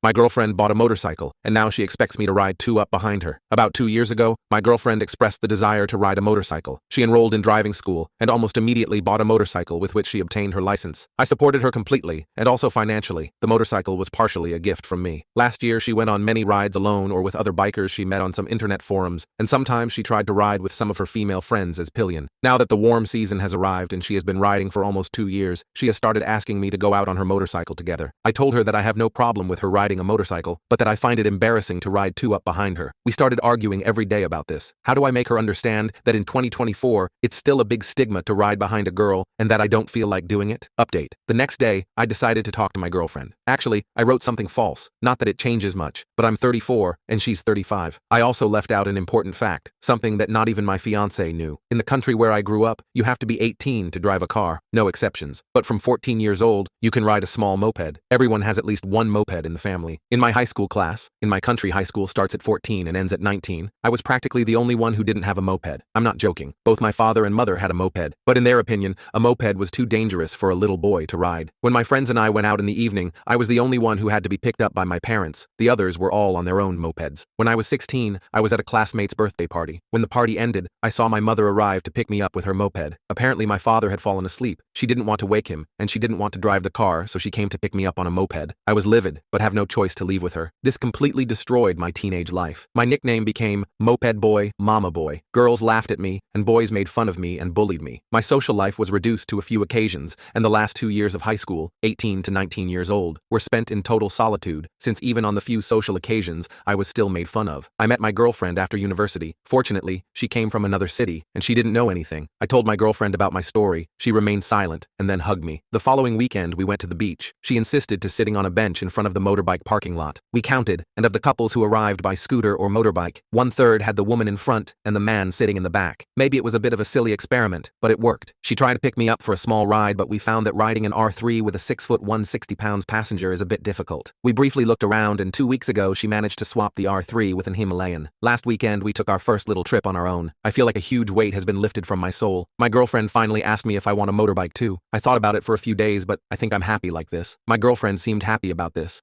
My girlfriend bought a motorcycle, and now she expects me to ride two up behind her. About 2 years ago, my girlfriend expressed the desire to ride a motorcycle. She enrolled in driving school, and almost immediately bought a motorcycle with which she obtained her license. I supported her completely, and also financially. The motorcycle was partially a gift from me. Last year, she went on many rides alone or with other bikers she met on some internet forums, and sometimes she tried to ride with some of her female friends as pillion. Now that the warm season has arrived and she has been riding for almost 2 years, she has started asking me to go out on her motorcycle together. I told her that I have no problem with her riding a motorcycle, but that I find it embarrassing to ride two up behind her. We started arguing every day about this. How do I make her understand that in 2024, it's still a big stigma to ride behind a girl and that I don't feel like doing it? Update. The next day, I decided to talk to my girlfriend. Actually, I wrote something false. Not that it changes much, but I'm 34 and she's 35. I also left out an important fact, something that not even my fiancé knew. In the country where I grew up, you have to be 18 to drive a car, no exceptions. But from 14 years old, you can ride a small moped. Everyone has at least one moped in the family. In my high school class, in my country high school starts at 14 and ends at 19, I was practically the only one who didn't have a moped. I'm not joking. Both my father and mother had a moped, but in their opinion, a moped was too dangerous for a little boy to ride. When my friends and I went out in the evening, I was the only one who had to be picked up by my parents. The others were all on their own mopeds. When I was 16, I was at a classmate's birthday party. When the party ended, I saw my mother arrive to pick me up with her moped. Apparently my father had fallen asleep. She didn't want to wake him, and she didn't want to drive the car, so she came to pick me up on a moped. I was livid, but have no choice to leave with her. This completely destroyed my teenage life. My nickname became Moped Boy, Mama Boy. Girls laughed at me, and boys made fun of me and bullied me. My social life was reduced to a few occasions, and the last 2 years of high school, 18 to 19 years old, were spent in total solitude, since even on the few social occasions, I was still made fun of. I met my girlfriend after university. Fortunately, she came from another city, and she didn't know anything. I told my girlfriend about my story. She remained silent, and then hugged me. The following weekend, we went to the beach. She insisted to sitting on a bench in front of the motorbike parking lot. We counted, and of the couples who arrived by scooter or motorbike, 1/3 had the woman in front and the man sitting in the back. Maybe it was a bit of a silly experiment, but it worked. She tried to pick me up for a small ride, but we found that riding an R3 with a 6', 160 pounds passenger is a bit difficult. We briefly looked around, and 2 weeks ago she managed to swap the R3 with an Himalayan. Last weekend we took our first little trip on our own. I feel like a huge weight has been lifted from my soul. My girlfriend finally asked me if I want a motorbike too. I thought about it for a few days, but I think I'm happy like this. My girlfriend seemed happy about this.